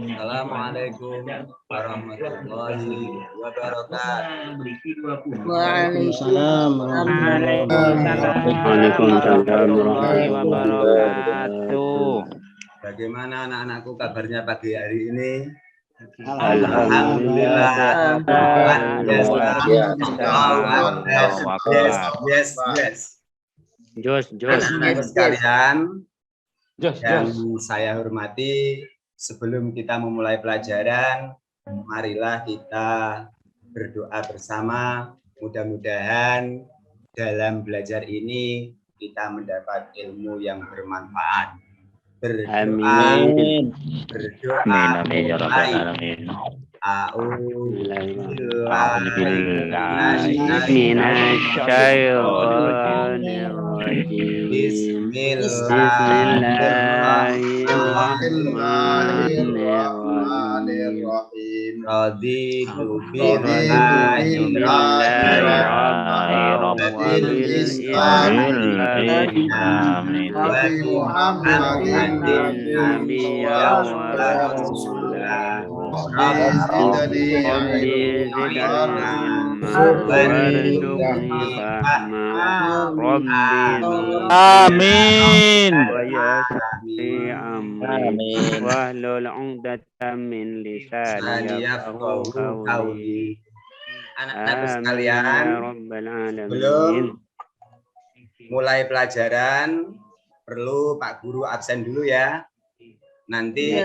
Assalamualaikum warahmatullahi wabarakatuh. Waalaikumsalam warahmatullahi wabarakatuh. Bagaimana anak-anakku kabarnya pagi hari ini? Alhamdulillah. Yes. Jos. Anak-anakku sekalian, yang saya hormati, sebelum kita memulai pelajaran, marilah kita berdoa bersama. Mudah-mudahan dalam belajar ini kita mendapat ilmu yang bermanfaat. Amin. Berdoa. Amin ya rabbal alamin. Bismillahirrahmanirrahim. Raditu billahi Amin. Wahlul 'uqdatam min lisani yafqahu qawli. Anak-anak sekalian, belum mulai pelajaran perlu Pak Guru absen dulu ya. Nanti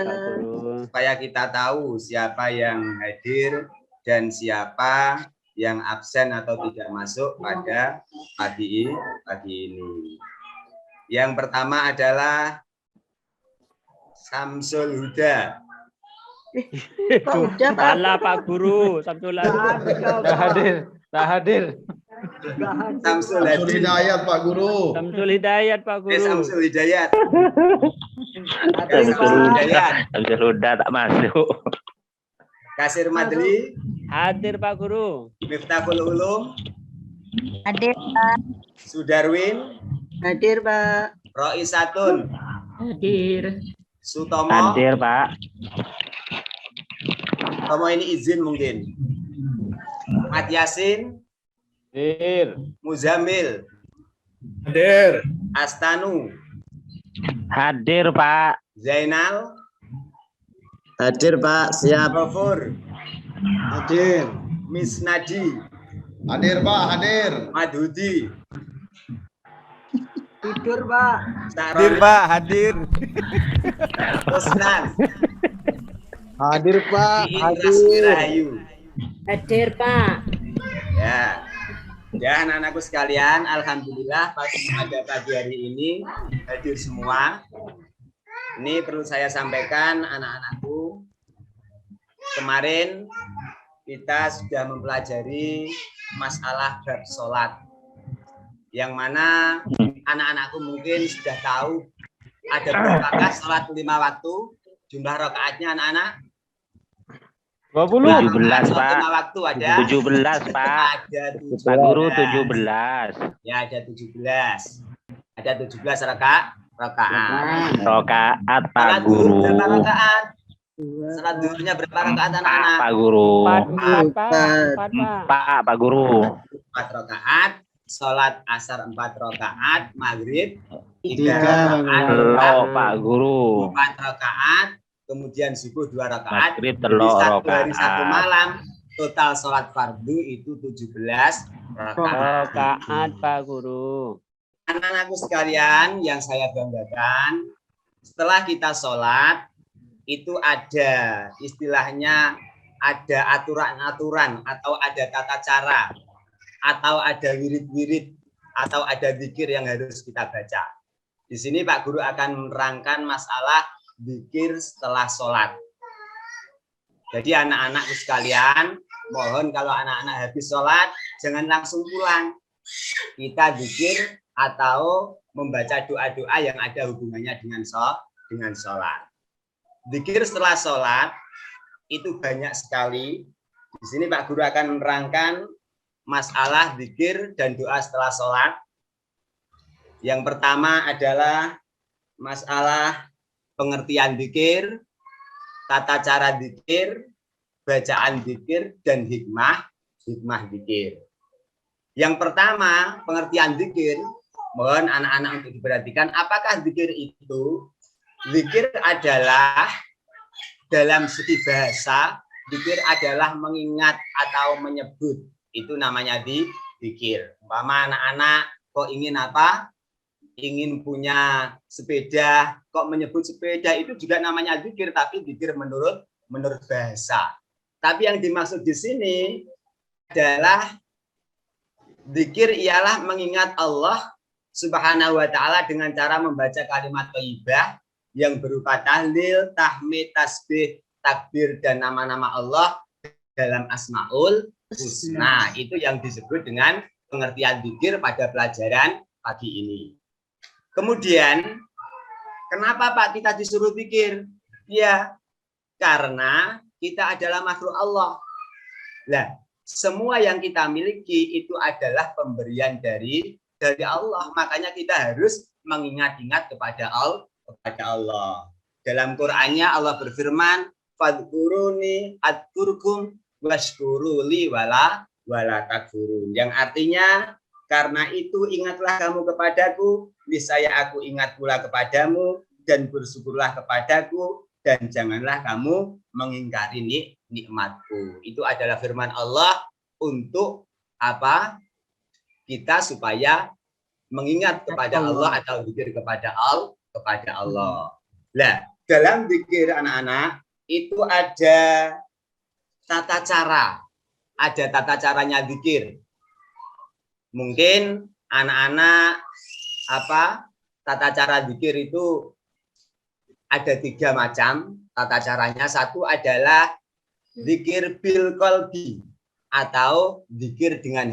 supaya kita tahu siapa yang hadir dan siapa yang absen atau tidak masuk pada pagi ini. Yang pertama adalah Samsul Huda. Alah Pak Guru, Samsul hadir. Samsul Hidayat Pak Guru. Samsul Hidayat Pak Guru. Samsul Hidayat. Samsul Huda tak masuk. Kasir Madli. Hadir Pak Guru. Miftahul Ulum. Hadir Pak. Sudarwin. Hadir Pak. Roisatun. Hadir. Sutomo. Hadir Pak. Sutomo ini izin mungkin. Mat Yasin. Hadir. Muzamil. Hadir. Astanu. Hadir Pak. Zainal. Hadir Pak, siap. Gofur. Hadir. Miss Nadi. Hadir Pak, hadir. Madhudi. Tidur Pak. Hadir Pak, hadir. Ruslan. Hadir Pak, hadir. Rahayu. Hadir Pak. Ya. Ya anak-anakku sekalian, alhamdulillah pada pagi hari ini hadir semua. Ini perlu saya sampaikan anak-anakku. Kemarin kita sudah mempelajari masalah bab sholat. Yang mana anak-anakku mungkin sudah tahu ada berapakah sholat 5 waktu. Jumlah rakaatnya anak-anak? 17 Pak. 5 waktu ada? 17 Pak. Ada 17. Pak Guru 17. Ya ada 17. Ada 17 rakaat. Rokaat Pak Sholat Guru. berapa rakaat? Sholat duhurnya berapa rakaat anak-anak? Pak Guru. Pak Guru. 4 rakaat. Sholat asar 4 rakaat. Maghrib 3 rakaat. Pak Guru. 4 rakaat. Kemudian subuh 2 rakaat. Maghrib Jadi telok hari satu rakaat. malam total sholat fardu itu 17 rakaat. Rokaat Pak Guru. Anak-anakku sekalian yang saya banggakan, setelah kita sholat itu ada istilahnya ada aturan-aturan atau ada tata cara atau ada wirid-wirid atau ada zikir yang harus kita baca. Di sini Pak Guru akan menerangkan masalah zikir setelah sholat. Jadi anak-anakku sekalian, mohon kalau anak-anak habis sholat jangan langsung pulang. Kita zikir atau membaca doa-doa yang ada hubungannya dengan sholat. Zikir setelah sholat itu banyak sekali. Di sini Pak Guru akan menerangkan masalah zikir dan doa setelah sholat. Yang pertama adalah masalah pengertian zikir. tata cara zikir, bacaan zikir, dan hikmah zikir. Yang pertama, pengertian zikir. Mohon anak-anak untuk diperhatikan, apakah zikir itu? Zikir adalah dalam segi bahasa, zikir adalah mengingat atau menyebut. Itu namanya zikir. Umpama anak-anak kok ingin apa? Ingin punya sepeda, kok menyebut sepeda, itu juga namanya zikir, tapi zikir menurut bahasa. Tapi yang dimaksud di sini adalah zikir ialah mengingat Allah Subhanahu wa taala dengan cara membaca kalimat thayyibah yang berupa tahlil, tahmid, tasbih, takbir, dan nama-nama Allah dalam Asmaul Husna. Itu yang disebut dengan pengertian zikir pada pelajaran pagi ini. Kemudian, kenapa Pak kita disuruh zikir? Ya, karena kita adalah makhluk Allah. Nah, semua yang kita miliki itu adalah pemberian dari Allah. Makanya kita harus mengingat-ingat kepada Allah. Dalam Qur'annya Allah berfirman, "Fadhkuruni adkurkum washkuruli wala takfurun." Yang artinya, karena itu ingatlah kamu kepadaku, niscaya aku ingat pula kepadamu, dan bersyukurlah kepadaku, dan janganlah kamu mengingkari nikmatku. Itu adalah firman Allah untuk apa? Kita supaya mengingat kepada Allah atau zikir kepada Allah. Nah, dalam zikir anak-anak itu ada tata cara. Ada tata caranya zikir. Mungkin anak-anak tata cara zikir itu ada 3 macam tata caranya. Satu adalah zikir bil qalbi atau zikir dengan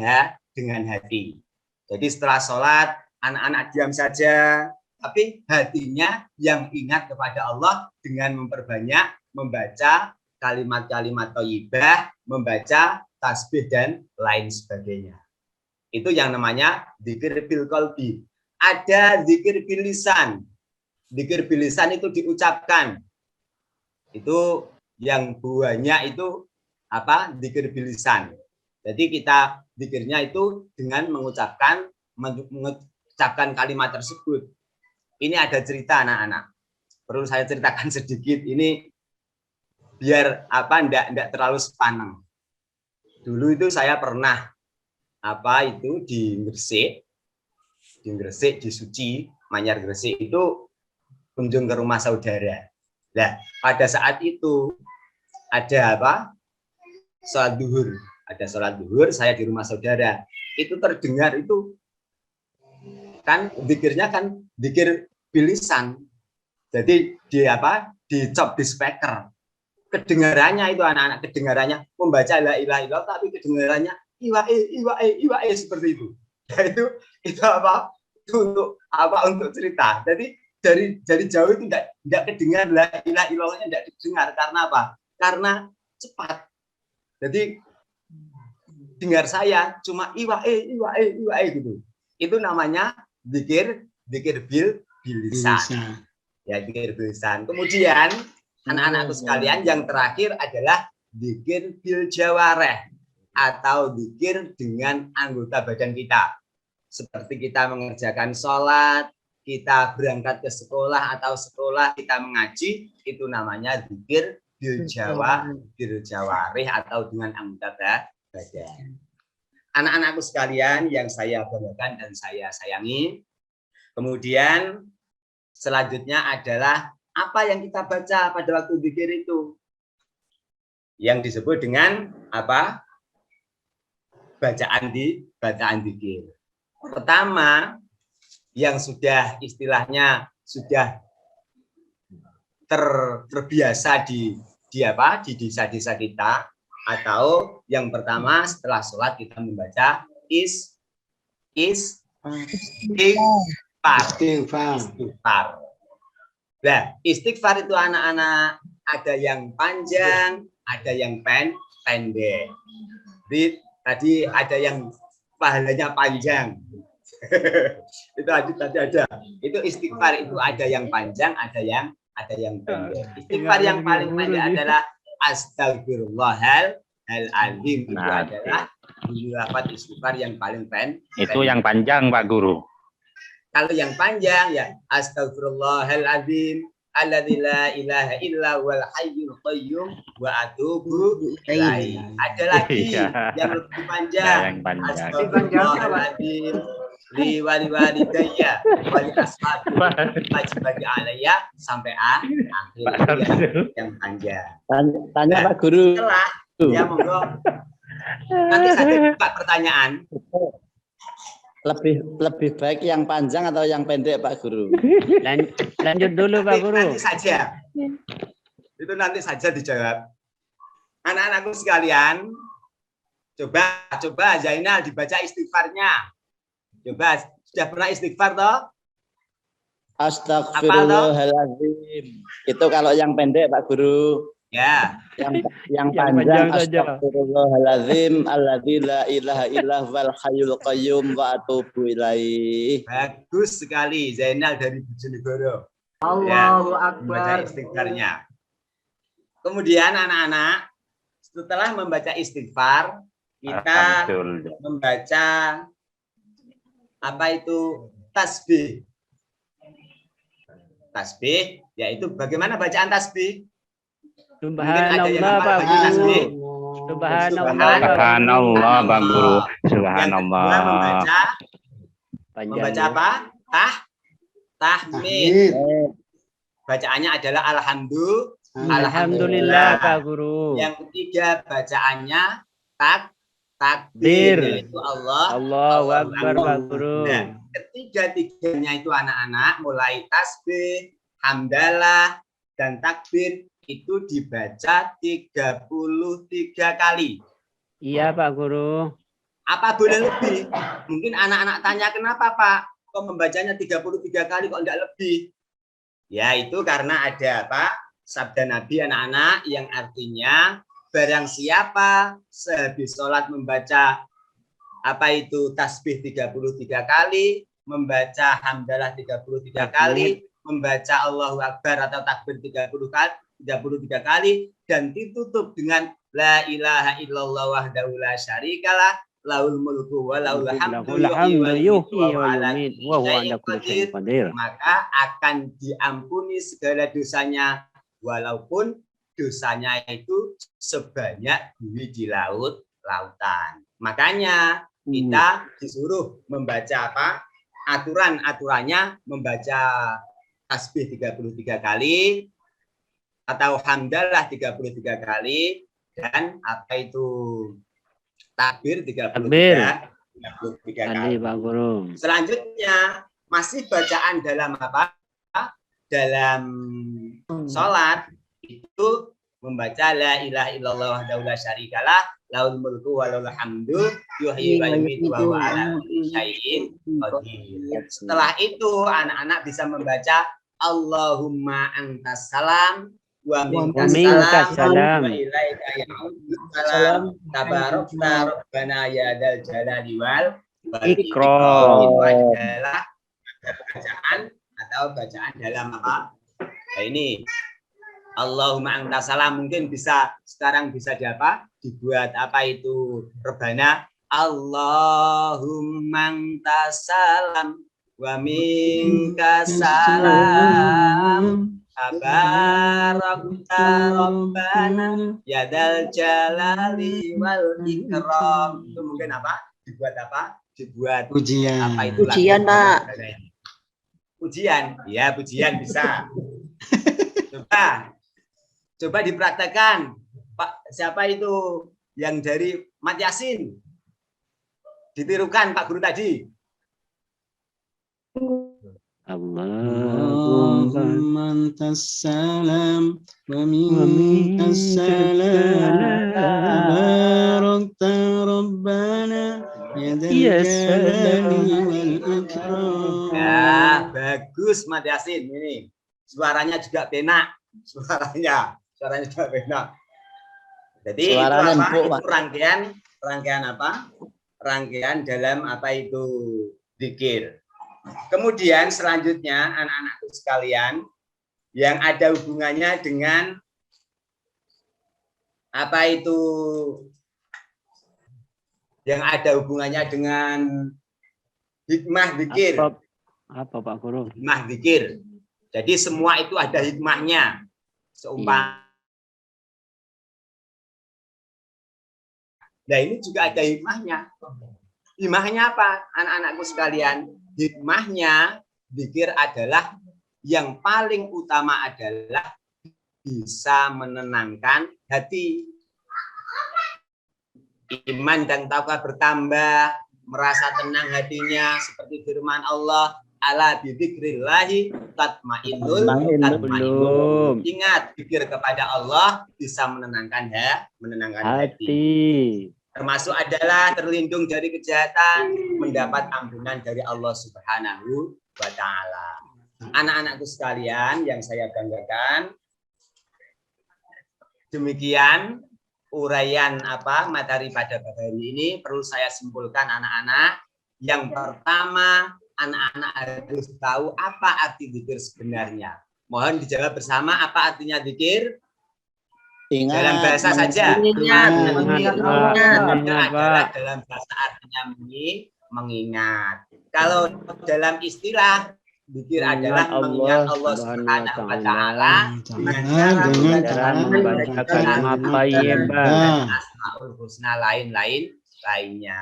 hati. Jadi setelah sholat anak-anak diam saja, tapi hatinya yang ingat kepada Allah dengan memperbanyak membaca kalimat-kalimat thayyibah, membaca tasbih dan lain sebagainya. Itu yang namanya zikir bil qalbi. Ada zikir bil lisan. Zikir bil lisan itu diucapkan. Itu yang buahnya itu zikir bil lisan. Jadi kita zikirnya itu dengan mengucapkan kalimat tersebut. Ini ada cerita anak-anak. Perlu saya ceritakan sedikit ini biar enggak terlalu sepaneng. Dulu itu saya pernah di Gresik, di Suci, Manyar Gresik itu kunjung ke rumah saudara. Nah, pada saat itu ada sholat duhur. Ada sholat duhur, saya di rumah saudara. Itu terdengar itu kan zikirnya kan zikir bilisan. Jadi di cop di speaker. Kedengarannya itu anak-anak kedengarannya membaca la ilaha illallah, tapi kedengarannya iwae seperti itu. Ya, itu untuk cerita. Jadi dari jauh itu tidak kedengar la ilaha illallahnya, tidak didengar. Karena apa? Karena cepat. Jadi dengar saya cuma iwae gitu. Itu namanya zikir bil lisan. Ya, zikir bil lisan. Kemudian anak-anakku sekalian, yang terakhir adalah zikir bil jawareh atau zikir dengan anggota badan kita. Seperti kita mengerjakan sholat, kita berangkat ke sekolah atau sekolah kita mengaji, itu namanya zikir bil jawareh atau dengan anggota badan. Anak-anakku sekalian yang saya banggakan dan saya sayangi. Kemudian selanjutnya adalah apa yang kita baca pada waktu zikir itu, yang disebut dengan bacaan zikir. Pertama, yang sudah istilahnya sudah terbiasa di desa-desa kita, atau yang pertama setelah sholat kita membaca istighfar. Nah, istighfar itu anak-anak ada yang panjang, ada yang pendek. Jadi tadi ada yang pahalanya panjang. Itu tadi ada. Itu istighfar itu ada yang panjang, ada yang ada yang pendek. Istighfar yang paling pendek adalah astagfirullahaladzim. Itu adalah lafaz istighfar yang paling pendek. Itu yang panjang, Pak Guru. Kalau yang panjang ya astagfirullahaladzim alladzi la ilaha illa wal hayyul qayyum wa atubu ilaihi. Ada lagi yang lebih panjang. Astagfirullahaladzim li walidayya wali ashabi wajib bagi alayya sampai akhir yang panjang. Tanya Pak Guru. Setelah ya monggo. Nanti saya buka pertanyaan. Lebih baik yang panjang atau yang pendek, Pak Guru? Lanjut dulu, Pak Guru. Nanti saja. Itu nanti saja dijawab. Anak-anakku sekalian, coba Zainal dibaca istighfarnya. Coba, sudah pernah istighfar toh? Astagfirullahaladzim. Itu kalau yang pendek, Pak Guru. Ya. Yang panjang astagfirullahaladzim alladzi la ilaha illa huwal hayyul qayyum wa atubu ilaihi. Bagus sekali Zainal dari Bojonegoro. Allahu Membaca Akbar. istighfarnya. Kemudian anak-anak, setelah membaca istighfar, kita membaca apa itu tasbih. Tasbih yaitu bagaimana bacaan tasbih? Subhanallah, Pak Guru. Subhanallah, Pak Guru. Subhanallah. Membaca apa? Tahmid. Bacaannya adalah Alhamdulillah, Pak Guru. Yang ketiga bacaannya takbir, yaitu Allahu Akbar, Pak Guru. Nah, ketiga-tiganya itu anak-anak mulai tasbih, hamdalah, dan takbir itu dibaca 33 kali. Iya, Pak Guru. Apa boleh lebih? Mungkin anak-anak tanya, kenapa Pak? Kok membacanya 33 kali kok enggak lebih? Ya, itu karena ada apa? Sabda Nabi anak-anak yang artinya barang siapa sehabis sholat membaca apa itu tasbih 33 kali, membaca hamdalah 33 kali, membaca Allahu Akbar atau takbir 33 kali dan ditutup dengan la ilaha illallah wahdahu la syarikalah lahul mulku wa lahul hamdu yuhyi wa yumiitu wa huwa ala kulli syai'in qadir, maka akan diampuni segala dosanya walaupun dosanya itu sebanyak bumi di lautan. Makanya kita disuruh membaca apa? Aturannya membaca tasbih 33 kali atau hamdalah 33 kali dan apa itu takbir 33 kali. Pak Guru. Selanjutnya masih bacaan dalam apa? Dalam sholat itu membaca la ilaha illallah wahdahu la syarikalah lahul mulku wa lahul hamdu yuhyi wa yumiitu wa huwa ala kulli syai'in qadir. Setelah itu anak-anak bisa membaca Allahumma antas salam wa minkas salam wa ilaika ya'udzu salam tabarakta rabbana ya dzal jalali wal ikram. Itu adalah bacaan atau bacaan dalam apa? Nah, ini Allahumma antas salam mungkin bisa sekarang bisa dibuat apa itu rebana Allahumma antas salam wa minkas salam tabarakta rabbana ya dzal jalali wal ikram. Itu mungkin apa? Dibuat Ujian. apa itu? Ujian, Pak. Ujian. Ya, pujian bisa. Coba dipraktekkan. Pak, siapa itu yang dari Mat Yasin? Ditirukan Pak Guru tadi. Allahumma antas salam wa minkas salam tabarakta rabbana ya dzal jalali wal ikram. Ya, bagus Mat Yasin ini. Suaranya juga penak. Suaranya juga penak. Jadi itu rangkaian apa? Rangkaian dalam apa itu zikir. Kemudian selanjutnya anak-anakku sekalian, yang ada hubungannya dengan apa itu, yang ada hubungannya dengan hikmah zikir. Apa Pak Guru? Hikmah zikir. Jadi semua itu ada hikmahnya. Seumpama. Nah ini juga ada hikmahnya. Hikmahnya apa, anak-anakku sekalian? Hikmahnya zikir adalah yang paling utama adalah bisa menenangkan hati. Iman dan takwa bertambah, merasa tenang hatinya seperti firman Allah, ala bidzikrillahi tatmainnul qulub. Ingat, zikir kepada Allah bisa menenangkan hati. Termasuk adalah terlindung dari kejahatan, mendapat ampunan dari Allah Subhanahu wa taala. Anak-anakku sekalian yang saya banggakan, demikian uraian materi pada hari ini. Perlu saya simpulkan anak-anak. Yang pertama, anak-anak harus tahu apa arti zikir sebenarnya. Mohon dijawab bersama, apa artinya zikir? Ingat, dalam bahasa saja. Ingat. Adalah dalam bahasa artinya mengingat. Kalau dalam istilah, zikir adalah mengingat Allah Subhanahu wa taala dengan cara membaca kalimat thayyibah, Asmaul Husna lainnya.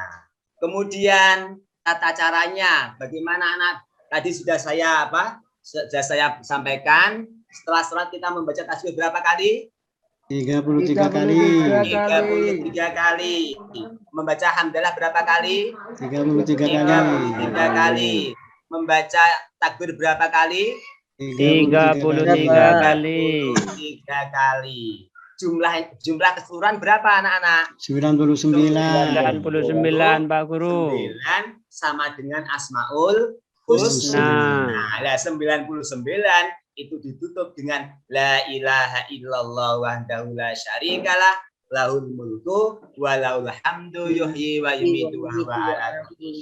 Kemudian tata caranya bagaimana anak? Tadi sudah saya sampaikan. Setelah sholat kita membaca tasbih berapa kali? 33 kali. 33 kali. Membaca hamdalah berapa kali? 33 kali. 33 kali. Membaca takbir berapa kali? 33 kali. 33 kali. Jumlah keseluruhan berapa anak-anak? 99. 99 Pak Guru. 9 sama dengan Asmaul Husna. Nah, 99 itu ditutup dengan la ilaha illallah wahdahu la syarikalah lahul mulku wa lahul hamdu yuhyi wa yumiitu wa huwa ala kulli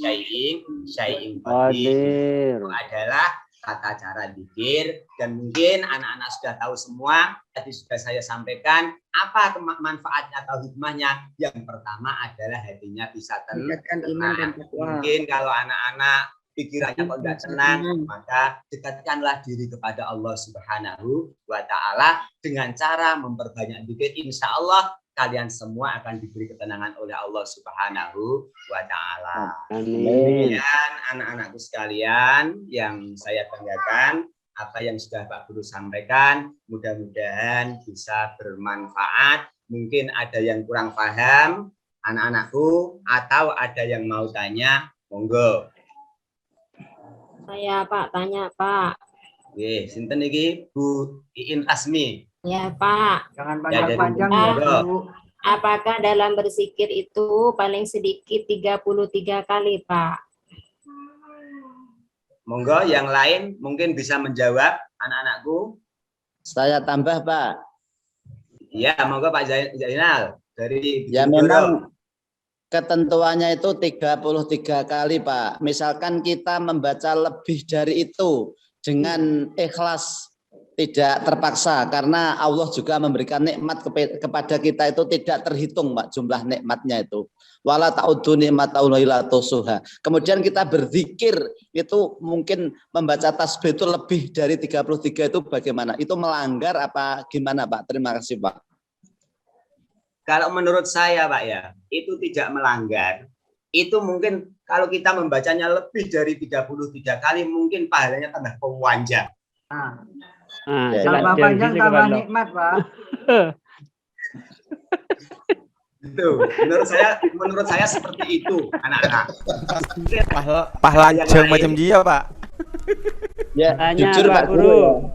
syai'in qadir. Itu adalah tata cara zikir, dan mungkin anak-anak sudah tahu semua. Tadi sudah saya sampaikan apa manfaatnya atau hikmahnya. Yang pertama adalah hatinya bisa tenang. Mungkin kalau anak-anak pikirannya kok tidak tenang, maka dekatkanlah diri kepada Allah Subhanahu wa taala dengan cara memperbanyak zikir. Insya Allah kalian semua akan diberi ketenangan oleh Allah Subhanahu wa taala. Amin. Dan anak-anakku sekalian yang saya banggakan, apa yang sudah Pak Guru sampaikan mudah-mudahan bisa bermanfaat. Mungkin ada yang kurang paham anak-anakku, atau ada yang mau tanya, monggo. Saya Pak, tanya Pak. Oke, sinten iki Bu Iin Asmi? Ya Pak. Jangan Ya, panjang-panjang jadi, ya, Bu. Apakah dalam berzikir itu paling sedikit 33 kali Pak? Monggo yang lain mungkin bisa menjawab anak-anakku. Saya tambah Pak. Ya, monggo Pak Zainal dari Ya Bidoro. memang ketentuannya itu 33 kali Pak. Misalkan kita membaca lebih dari itu dengan ikhlas, tidak terpaksa, karena Allah juga memberikan nikmat kepada kita itu tidak terhitung Pak, jumlah nikmatnya itu. Wala ta'udzu ni'matallahi la tuhsuha. Kemudian kita berzikir itu mungkin membaca tasbih itu lebih dari 33 itu bagaimana? Itu melanggar apa gimana Pak? Terima kasih Pak. Kalau menurut saya Pak ya, itu tidak melanggar. Itu mungkin kalau kita membacanya lebih dari 33 kali mungkin pahalanya tambah pewanjang. Tambah panjang, tambah nikmat, Pak. Itu menurut saya seperti itu anak-anak. Pahlanceng macam dia Pak. Ya, Tanya, jujur Pak Guru.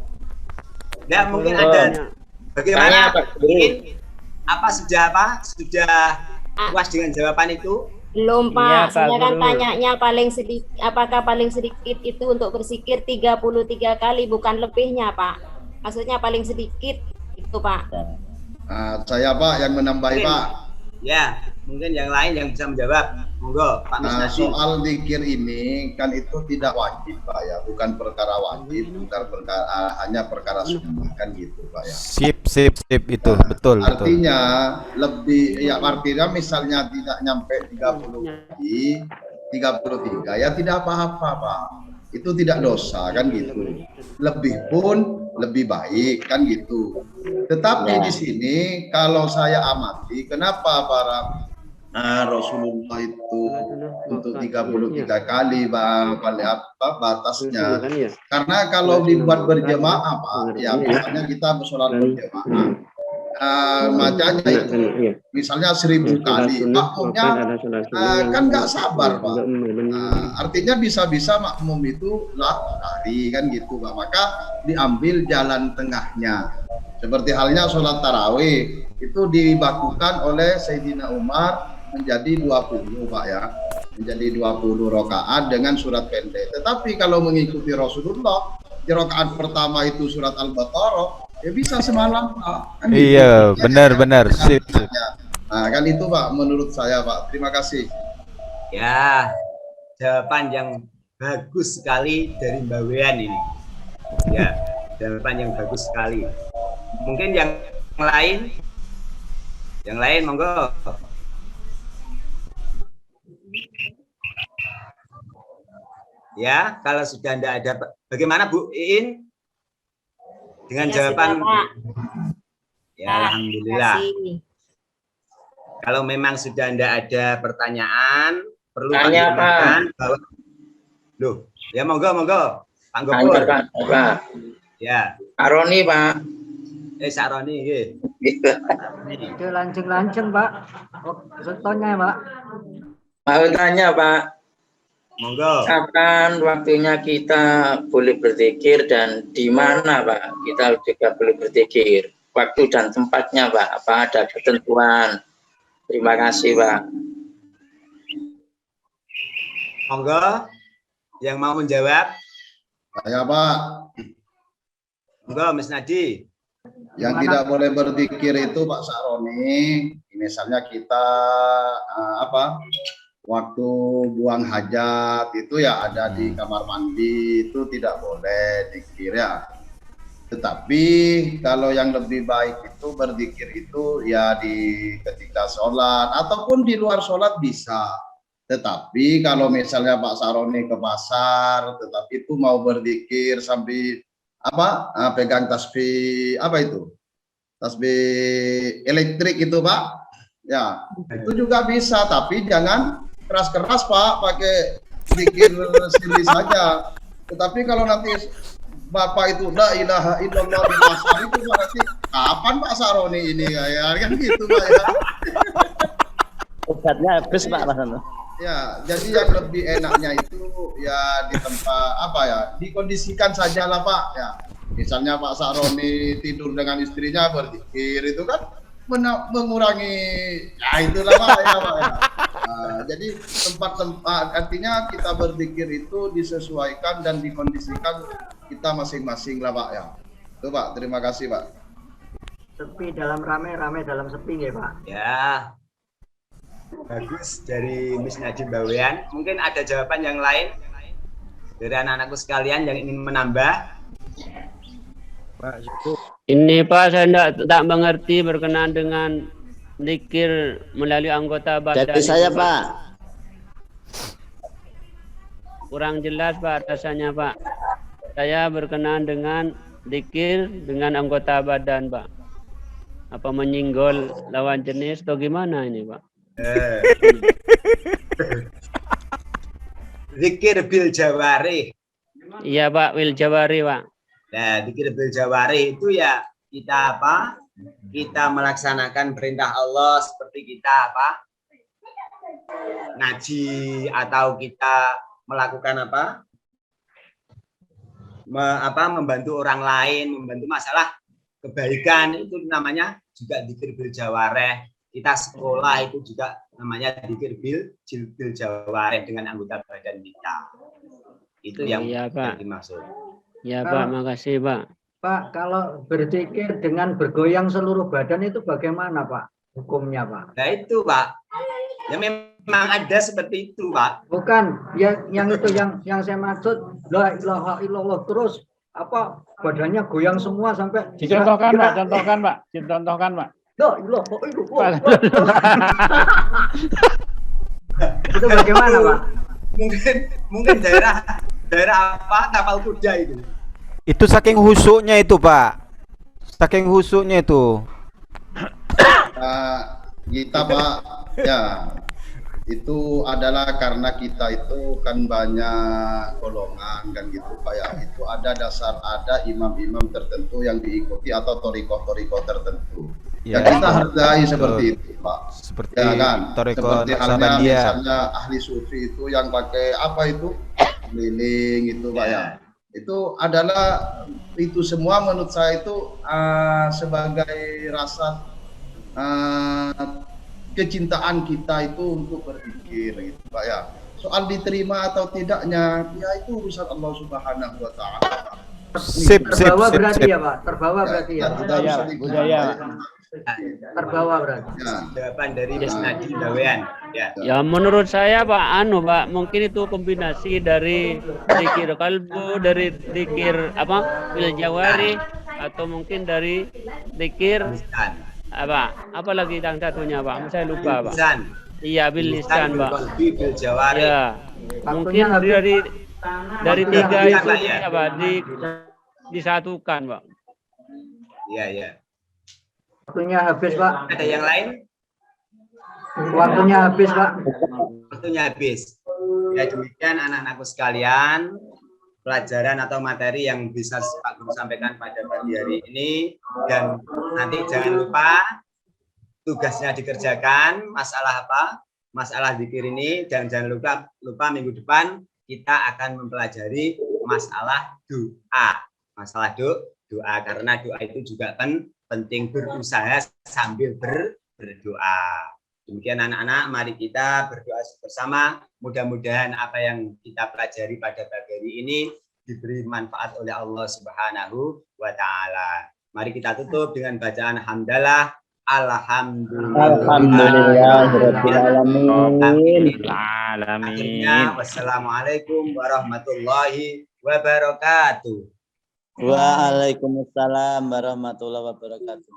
Ya mungkin ada. Bagaimana ingin sudah puas dengan jawaban itu? Belum Pak, Iya, Pak saya kan Guru. tanyanya paling sedikit, apakah paling sedikit itu untuk berzikir 33 kali, bukan lebihnya Pak. Maksudnya paling sedikit itu Pak. Saya Pak yang menambahi Pak. Ya. Mungkin yang lain yang bisa menjawab. Monggo, Pak Nah, Misnadi. soal zikir ini kan itu tidak wajib Pak ya, bukan perkara wajib, bukan perkara hanya perkara sunnah kan gitu Pak ya. Sip itu betul. Artinya lebih ya, artinya misalnya tidak nyampe 33 ya tidak apa-apa Pak. Itu tidak dosa kan gitu. Lebih pun lebih baik kan gitu. Tetapi di sini kalau saya amati kenapa para Rasulullah itu untuk 33 kali batasnya. Karena kalau dibuat berjemaah Pak, ya misalnya kita bersolat berjemaah, macamnya itu misalnya 1000 kali, makmumnya kan nggak sabar Pak. Artinya bisa-bisa makmum itu lari kan gitu Pak. Maka diambil jalan tengahnya. Seperti halnya sholat tarawih itu dibakukan oleh Sayyidina Umar menjadi 20 Pak ya, menjadi 20 rakaat dengan surat pendek. Tetapi kalau mengikuti Rasulullah di rakaat pertama itu surat Al-Baqarah ya bisa semalam Pak. Kan Iya, gitu. benar. Sip. Nah kan itu Pak menurut saya Pak. Terima kasih. Ya, jawaban yang bagus sekali dari Mbak Wean ini. Ya, jawaban yang bagus sekali. Mungkin yang lain monggo. Ya, kalau sudah tidak ada, bagaimana Bu Iin dengan Ya, jawaban? sudah, Pak. Ya, alhamdulillah. Terima kasih. Kalau memang sudah tidak ada pertanyaan, perlu Tanya, diingatkan bahwa loh, ya monggo, Pak Gopur. Tanya, Pak. Ya, Pak Roni, Pak. Saroni, nggih. Itu lanceng Pak. Oh, contohnya Pak. Mau tanya, Pak. Monggo. Kapan waktunya kita boleh berzikir dan di mana Pak kita juga boleh berzikir? Waktu dan tempatnya Pak, apa ada ketentuan? Terima kasih Pak. Monggo, yang mau menjawab. Saya Pak, Monggo, Mas Nadi. yang tidak boleh berzikir itu Pak Saroni, misalnya kita waktu buang hajat itu ya ada di kamar mandi itu tidak boleh zikir ya. Tetapi kalau yang lebih baik itu berzikir itu ya di ketika sholat ataupun di luar sholat bisa. Tetapi kalau misalnya Pak Saroni ke pasar, tetapi itu mau berzikir sambil pegang tasbih tasbih elektrik itu Pak, ya itu juga bisa. Tapi jangan keras-keras Pak, pakai zikir sendiri saja. Tetapi kalau nanti Bapak itu la ilaha illallah di pasar itu berarti kapan Pak Saroni ini ya kan gitu Pak ya. Obatnya habis Pak Mas. Ya, jadi yang lebih enaknya itu ya di tempat dikondisikan sajalah Pak ya. Misalnya Pak Saroni tidur dengan istrinya berzikir itu kan mengurangi ya itulah Pak ya Pak ya. Nah, jadi tempat-tempat artinya kita berzikir itu disesuaikan dan dikondisikan kita masing-masing lah Pak ya. Itu Pak, terima kasih Pak. Sepi dalam rame, rame dalam sepi ya Pak. Ya, bagus dari Miss Nadine Bawean. Mungkin ada jawaban yang lain dari anak-anakku sekalian yang ingin menambah. Ini Pak, saya tak mengerti berkenaan dengan zikir melalui anggota badan. Dari saya Pak. Kurang jelas Pak rasanya Pak. Saya berkenaan dengan zikir dengan anggota badan Pak. Apa menyinggol lawan jenis atau gimana ini Pak? Zikir bil jawari. Iya Pak, Wil Jawari Pak. Nah, zikir bil jawari itu ya kita kita melaksanakan perintah Allah seperti kita ngaji atau kita melakukan membantu orang lain, membantu masalah kebaikan, itu namanya juga zikir bil jawareh. Kita sekolah itu juga namanya zikir bil jawareh dengan anggota badan kita. Itu yang dimaksud. Ya Pak, makasih Pak. Pak, kalau berzikir dengan bergoyang seluruh badan itu bagaimana Pak? hukumnya, Pak? Nah itu Pak, ya memang ada seperti itu Pak. Bukan, yang itu yang saya maksud, la ilaha illallah terus apa badannya goyang semua sampai Dicontohkan Pak, contohkan Pak, dicontohkan Pak. La ilaha illallah. Itu bagaimana, Pak? Mungkin daerah apa kapal kuda itu. Itu saking husuknya itu, Pak. Saking husuknya itu. Kita Pak, ya itu adalah karena kita itu kan banyak golongan kan gitu Pak ya. Itu ada imam-imam tertentu yang diikuti atau torikoh-torikoh tertentu. Ya, kita hargai seperti itu Pak. Seperti ya kan, torikoh seperti halnya Naksabandia. misalnya ahli sufi itu yang pakai apa itu keliling itu Pak ya. Itu adalah itu semua menurut saya itu sebagai rasa kecintaan kita itu untuk berzikir gitu Pak ya. Soal diterima atau tidaknya ya itu urusan Allah Subhanahu wa taala. Terbawa berarti ya Pak, terbawa berarti ya. Budaya. Terbawa berarti. Jawaban dari Desnadi Dawean. Ya menurut saya Pak, mungkin itu kombinasi dari zikir kalbu, dari zikir fil jawari, atau mungkin dari zikir apa lagi yang satunya Pak? Saya lupa Pak. Iya bil lisan Pak. Bil jawari. Ya. Mungkin dari tiga itu Pak disatukan Pak. Iya. Waktunya habis Pak. Ada yang lain? Waktunya habis Pak. Waktunya habis. Ya demikian anak-anakku sekalian, pelajaran atau materi yang bisa Pak Guru sampaikan pada pagi hari ini, dan nanti jangan lupa tugasnya dikerjakan masalah zikir ini, dan jangan lupa minggu depan kita akan mempelajari masalah doa karena doa itu juga penting, berusaha sambil berdoa. Demikian anak-anak, mari kita berdoa bersama. Mudah-mudahan apa yang kita pelajari pada pagi hari ini diberi manfaat oleh Allah Subhanahu wa taala. Mari kita tutup dengan bacaan hamdalah. Alhamdulillah. Wassalamualaikum warahmatullahi wabarakatuh. Waalaikumsalam warahmatullahi wabarakatuh.